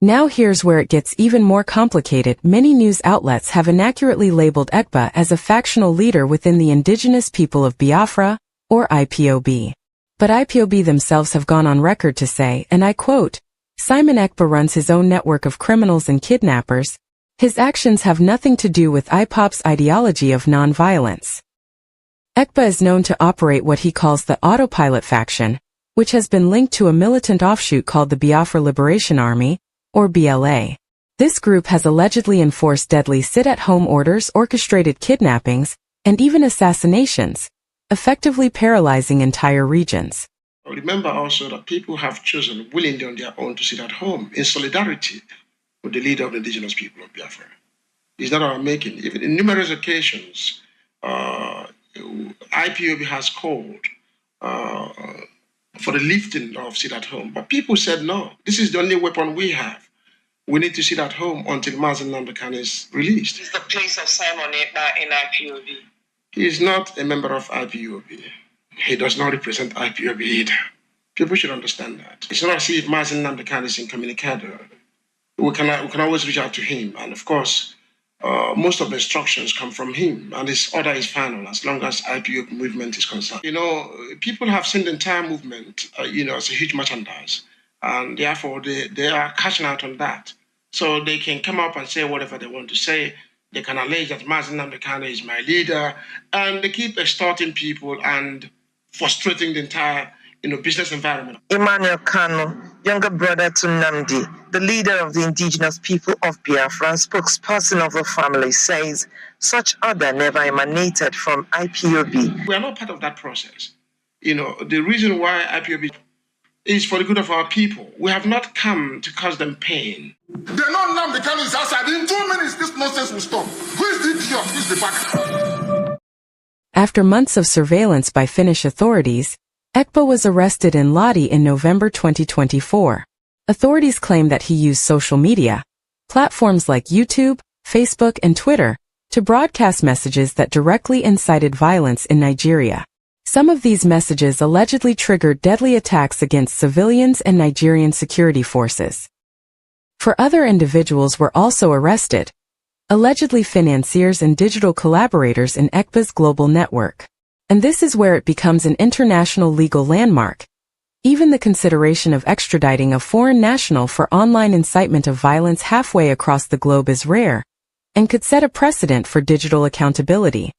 Now here's where it gets even more complicated. Many news outlets have inaccurately labeled Ekpa as a factional leader within the indigenous people of Biafra, or IPOB. But IPOB themselves have gone on record to say, and I quote, "Simon Ekpa runs his own network of criminals and kidnappers. His actions have nothing to do with IPOB's ideology of non-violence." Ekpa is known to operate what he calls the autopilot faction, which has been linked to a militant offshoot called the Biafra Liberation Army, or BLA. This group has allegedly enforced deadly sit-at-home orders, orchestrated kidnappings, and even assassinations, effectively paralyzing entire regions. Remember also that people have chosen willingly on their own to sit at home in solidarity with the leader of the indigenous people of Biafra. It's not our making. Even in numerous occasions, IPOB has called for the lifting of sit at home. But people said, no, this is the only weapon we have. We need to sit at home until Mazen Namdekan is released. Is the place of Simon Ekpa in IPOB? He is not a member of IPOB. He does not represent IPOB either. People should understand that. It's not as if Mazen Namdekan is incommunicado. We can always reach out to him. And of course, most of the instructions come from him. And his order is final as long as IPOB movement is concerned. You know, people have seen the entire movement, as a huge merchandise. And therefore, they are cashing out on that. So they can come up and say whatever they want to say. They can allege that Mazen Namdekan is my leader. And they keep extorting people and frustrating the entire business environment. Emmanuel Kano, younger brother to Namdi, the leader of the indigenous people of Biafra and spokesperson of the family, says such order never emanated from IPOB. We are not part of that process. The reason why IPOB is for the good of our people. We have not come to cause them pain. They know Namdekan is outside. In 2 minutes, this nonsense will stop. Who is the idiot? Who is the back? After months of surveillance by Finnish authorities, Ekpa was arrested in Lodi in November 2024. Authorities claim that he used social media, platforms like YouTube, Facebook, and Twitter, to broadcast messages that directly incited violence in Nigeria. Some of these messages allegedly triggered deadly attacks against civilians and Nigerian security forces. Four other individuals were also arrested, allegedly financiers and digital collaborators in Ekpa's global network. And this is where it becomes an international legal landmark. Even the consideration of extraditing a foreign national for online incitement of violence halfway across the globe is rare, and could set a precedent for digital accountability.